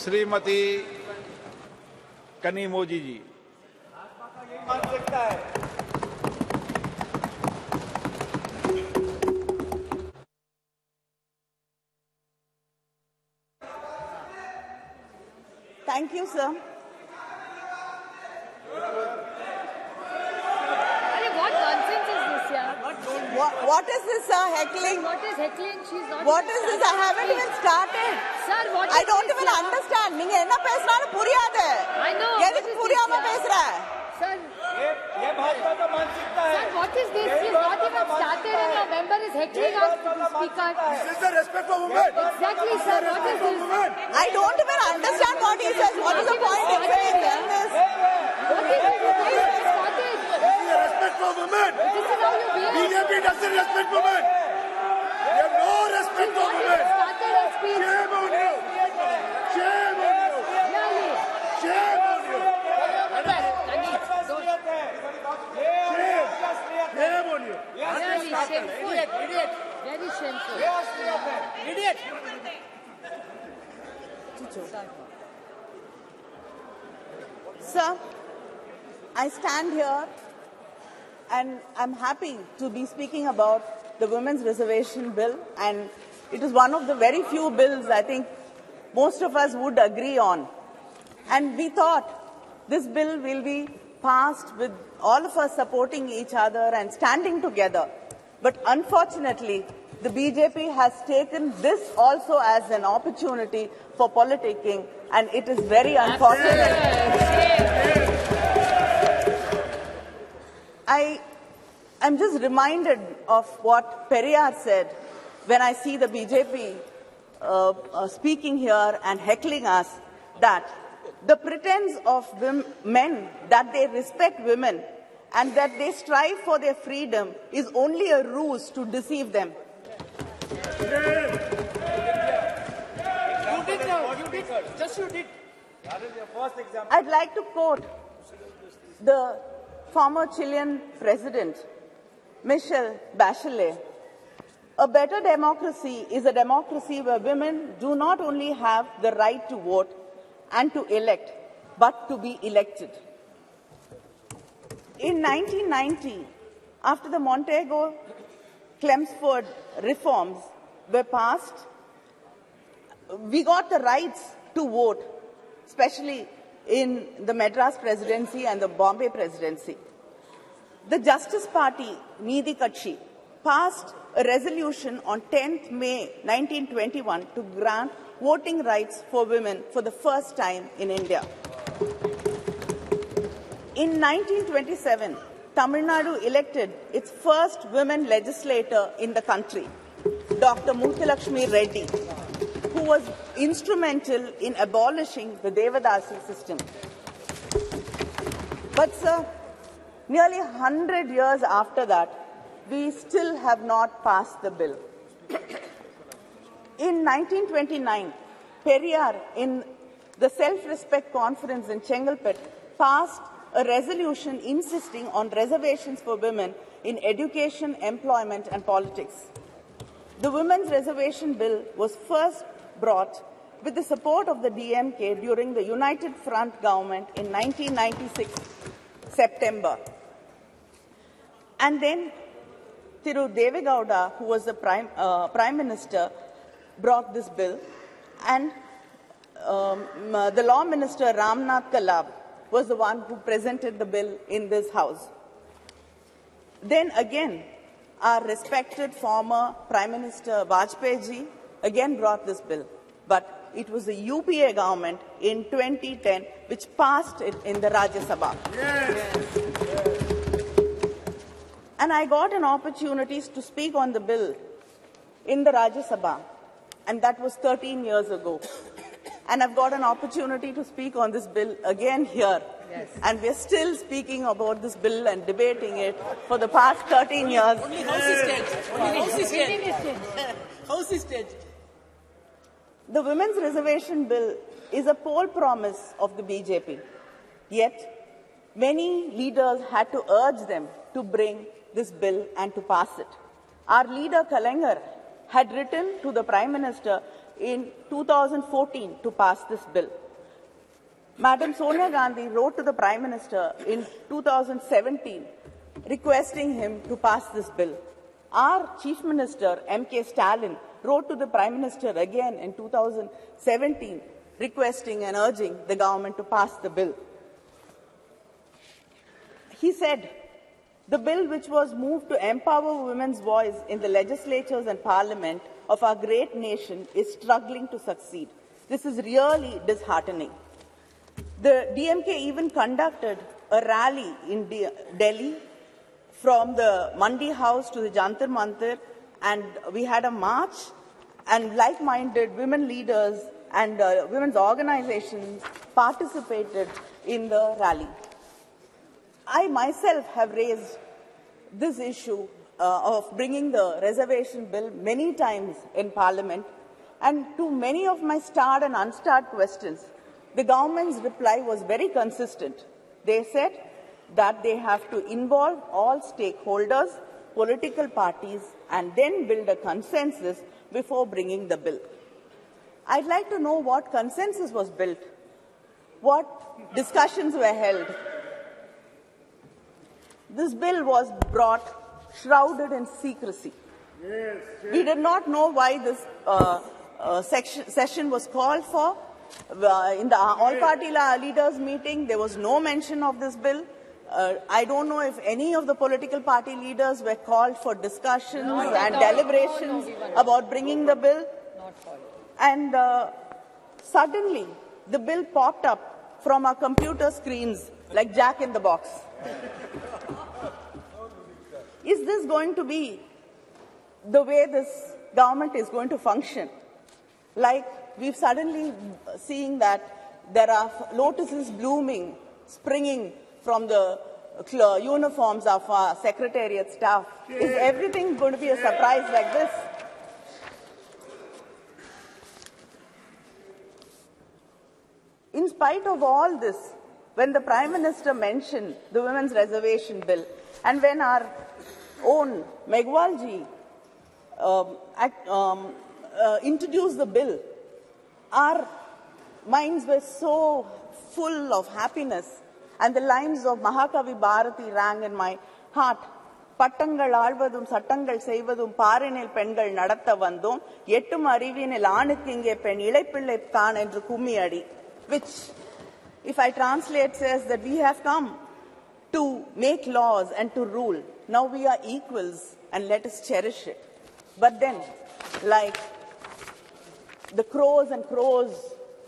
श्रीमती कनीमोजी जी। मान सकता है। Thank you, sir. What nonsense is this, yeah? What is this, sir? Heckling? What is heckling? She's not. What is this? I haven't even started. Sir, what is I don't this, even yeah? understand. நீங்க என்ன பேசுறானு புரியாது. I know. எதுக்கு புரியாம பேசுற? Sir, ये भाजपा का मानसिकता है। sir, what is this? She's not even started and your member is heckling us to the speaker. This is the respect for women. Exactly, sir. What is this? I don't even understand what he says. What is the point in saying this? What is this? Why is it started? This is the respect for women. This is how you behave. BJP doesn't respect women. They have no respect for women. Started a speech. Shame on you. Shame on you. Really? Shame on you. Shame on you. Really shameful. Idiot. Very shameful. Idiot. Sir, I stand here and I'm happy to be speaking about the Women's Reservation Bill, and it is one of the very few bills I think most of us would agree on. And we thought this bill will be passed with all of us supporting each other and standing together. But unfortunately, the BJP has taken this also as an opportunity for politicking, and it is very unfortunate. I'm just reminded of what Periyar said when I see the BJP speaking here and heckling us, that the pretense of men that they respect women and that they strive for their freedom is only a ruse to deceive them. You did. Just you did. That is your first example. I'd like to quote the former Chilean president, Michelle Bachelet. A better democracy is a democracy where women do not only have the right to vote and to elect, but to be elected. In 1990, after the Montego-Chelmsford reforms were passed, we got the rights to vote, especially in the Madras presidency and the Bombay presidency. The Justice Party, Needhi Katchi, passed a resolution on 10th May 1921 to grant voting rights for women for the first time in India. In 1927, Tamil Nadu elected its first women legislator in the country, Dr. Muthulakshmi Reddy, who was instrumental in abolishing the Devadasi system. But, sir, nearly 100 years after that, we still have not passed the bill. In 1929, Periyar, in the Self-Respect Conference in Chengalpet, passed a resolution insisting on reservations for women in education, employment, and politics. The Women's Reservation Bill was first brought with the support of the DMK during the United Front government in 1996, September. And then Thiru Devegowda, who was the Prime Minister, brought this bill, and the Law Minister Ramnath Kalab was the one who presented the bill in this House. Then again, our respected former Prime Minister Vajpayee ji again brought this bill, but it was the UPA government in 2010 which passed it in the Rajya Sabha. Yes. And I got an opportunity to speak on the bill in the Rajya Sabha, and that was 13 years ago. And I've got an opportunity to speak on this bill again here. Yes. And we're still speaking about this bill and debating it for the past 13 years. Only House is dead. Only House is dead. House is dead. The Women's Reservation Bill is a poll promise of the BJP. Yet, many leaders had to urge them to bring this bill and to pass it. Our leader, Kalaignar, had written to the Prime Minister in 2014 to pass this bill. Madam Sonia Gandhi wrote to the Prime Minister in 2017 requesting him to pass this bill. Our Chief Minister, M.K. Stalin, wrote to the Prime Minister again in 2017 requesting and urging the government to pass the bill. He said, the bill which was moved to empower women's voice in the legislatures and parliament of our great nation is struggling to succeed. This is really disheartening. The DMK even conducted a rally in Delhi from the Mandi House to the Jantar Mantar, and we had a march, and like-minded women leaders and women's organizations participated in the rally. I myself have raised this issue of bringing the reservation bill many times in Parliament, and to many of my starred and unstarred questions, the government's reply was very consistent. They said that they have to involve all stakeholders, political parties, and then build a consensus before bringing the bill. I'd like to know what consensus was built, what discussions were held. This bill was brought shrouded in secrecy. We did not know why this session was called for. In the all-party leaders' meeting, there was no mention of this bill. I don't know if any of the political party leaders were called for discussions and deliberations about bringing the bill. And suddenly, the bill popped up from our computer screens like Jack in the Box. Is this going to be the way this government is going to function? Like we've suddenly seeing that there are lotuses blooming, springing from the uniforms of our secretariat staff. Is everything going to be a surprise like this? In spite of all this, when the Prime Minister mentioned the Women's Reservation Bill, and when our own Megwalji introduced the bill, our minds were so full of happiness, and the lines of Mahakavi Bharati rang in my heart. பட்டங்கள் ஆழ்வதும் சட்டங்கள் செய்வதும் பாரினில் பெண்கள் நடத்த வந்தோம் எட்டும் அறிவினில் ஆணுக்கு இங்கே பெண் இளைப்பிள்ளை தான் என்று கும்மியடி, which if I translate says that we have come to make laws and to rule. Now we are equals and let us cherish it. But then, like the crows and crows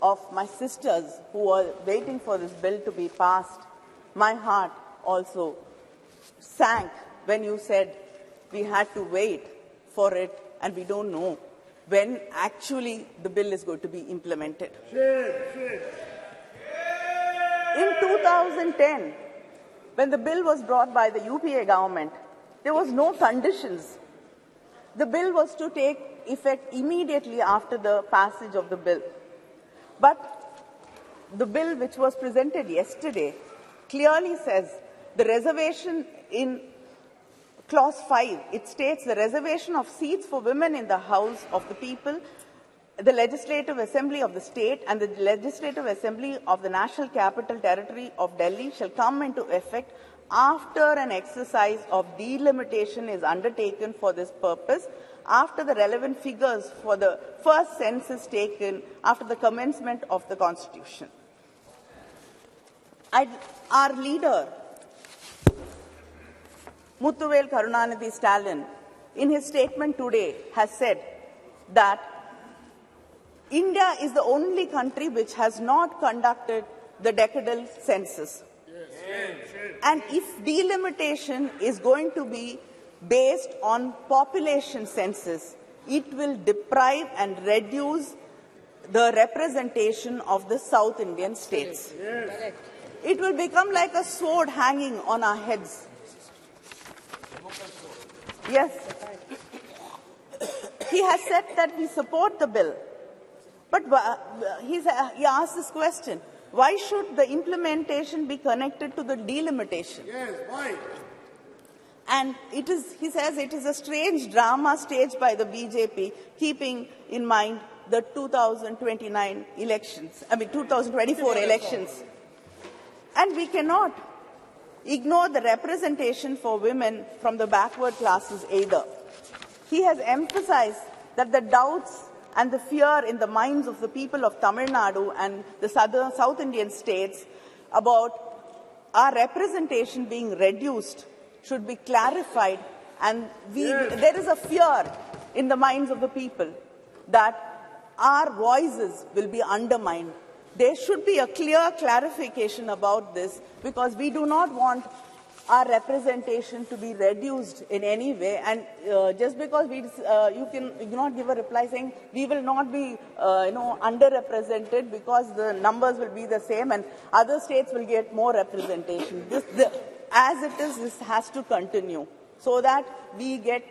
of my sisters who are waiting for this bill to be passed, my heart also sank when you said we had to wait for it and we don't know when actually the bill is going to be implemented. In 2010, when the bill was brought by the UPA government, there was no conditions. The bill was to take effect immediately after the passage of the bill. But the bill which was presented yesterday clearly says the reservation in Clause 5, it states the reservation of seats for women in the House of the People, the Legislative Assembly of the State and the Legislative Assembly of the National Capital Territory of Delhi shall come into effect after an exercise of delimitation is undertaken for this purpose, after the relevant figures for the first census taken after the commencement of the Constitution. Our leader, Muthuvel Karunanidhi Stalin, in his statement today has said that India is the only country which has not conducted the decadal census. And if delimitation is going to be based on population census, it will deprive and reduce the representation of the South Indian states. It will become like a sword hanging on our heads. Yes. He has said that we support the bill. But he asked this question, why should the implementation be connected to the delimitation? Yes, why? And he says it is a strange drama staged by the BJP, keeping in mind the 2029 elections, 2024 elections. And we cannot ignore the representation for women from the backward classes either. He has emphasized that the doubts and the fear in the minds of the people of Tamil Nadu and the South Indian states about our representation being reduced should be clarified, and there is a fear in the minds of the people that our voices will be undermined. There should be a clear clarification about this, because we do not want our representation to be reduced in any way. And just because you cannot give a reply saying we will not be underrepresented because the numbers will be the same and other states will get more representation. As it is, this has to continue so that we get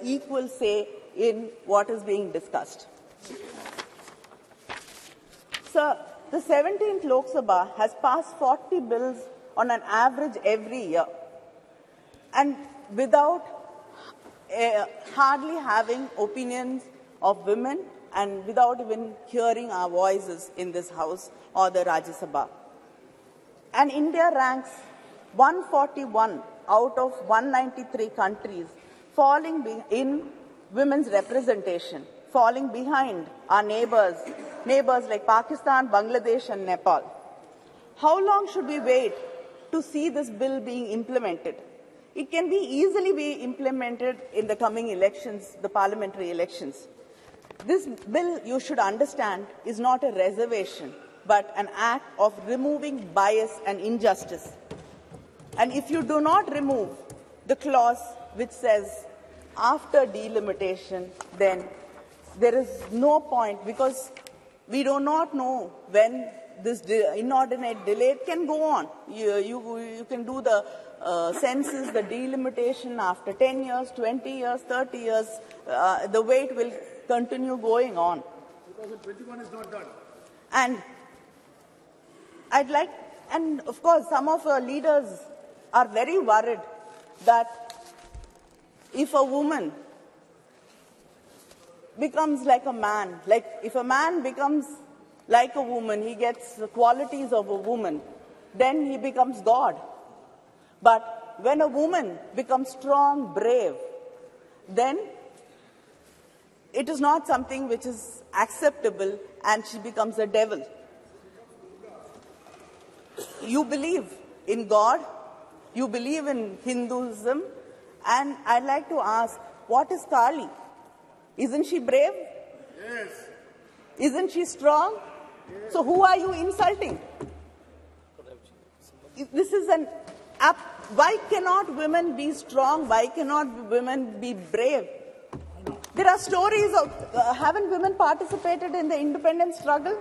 equal say in what is being discussed. Sir, the 17th Lok Sabha has passed 40 bills on an average every year, and without hardly having opinions of women and without even hearing our voices in this House or the Rajya Sabha. And India ranks 141 out of 193 countries, falling in women's representation, falling behind our neighbors like Pakistan, Bangladesh and Nepal. How long should we wait to see this bill being implemented? It can easily be implemented in the coming elections, the parliamentary elections. This bill, you should understand, is not a reservation, but an act of removing bias and injustice. And if you do not remove the clause which says after delimitation, then there is no point, because we do not know when this inordinate delay can go on. You can do the census, the delimitation after 10 years, 20 years, 30 years. The wait will continue going on. 2021 is not done. And of course, some of our leaders are very worried that if a woman becomes like a man, like if a man becomes like a woman, he gets the qualities of a woman, then he becomes God. But when a woman becomes strong, brave, then it is not something which is acceptable and she becomes a devil. You believe in God, you believe in Hinduism, and I'd like to ask, what is Kali? Isn't she brave? Yes. Isn't she strong? Yes. So who are you insulting? This is why cannot women be strong? Why cannot women be brave? There are stories of, haven't women participated in the independence struggle?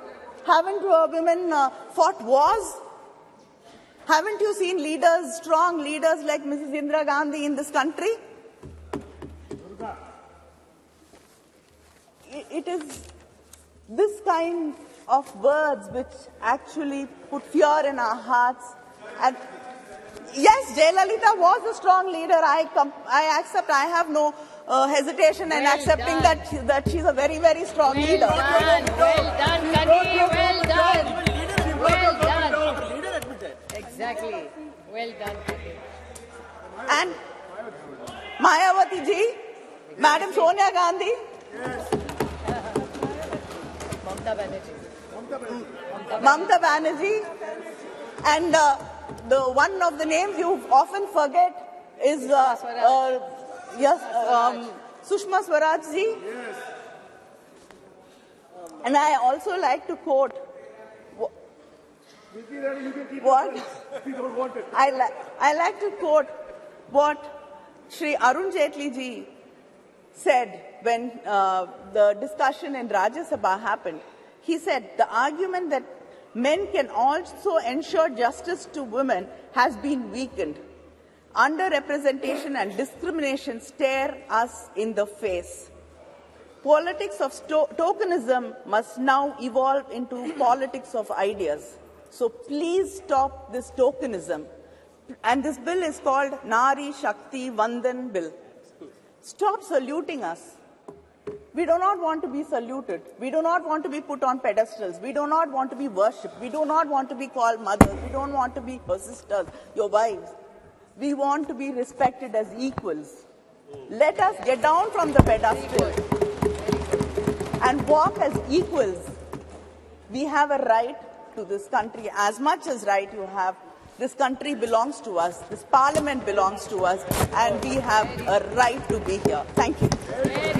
Haven't women fought wars? Haven't you seen leaders, strong leaders like Mrs. Indira Gandhi in this country? It is this kind of words which actually put fear in our hearts. And yes, Jayalalitha was a strong leader. I accept. I have no hesitation in accepting that she's a very, very strong leader. Well done, Kani. Well done. Well done. Leader admitted. Exactly. Well done, Kani. And Mayawati ji, Madam Sonia Gandhi. Yes. Mamta Banerjee. And the one of the names you often forget is Sushma Swaraj ji. Yes. And I also like to quote You can keep what we don't want it. I like to quote what Shri Arun Jaitley ji said when the discussion in Rajya Sabha happened. He said, the argument that men can also ensure justice to women has been weakened. Underrepresentation and discrimination stare us in the face. Politics of tokenism must now evolve into politics of ideas. So please stop this tokenism. And this bill is called Nari Shakti Vandan Bill. Stop saluting us. We do not want to be saluted. We do not want to be put on pedestals. We do not want to be worshipped. We do not want to be called mothers. We don't want to be your sisters, your wives. We want to be respected as equals. Let us get down from the pedestal and walk as equals. We have a right to this country as much as right you have. This country belongs to us. This parliament belongs to us. And we have a right to be here. Thank you.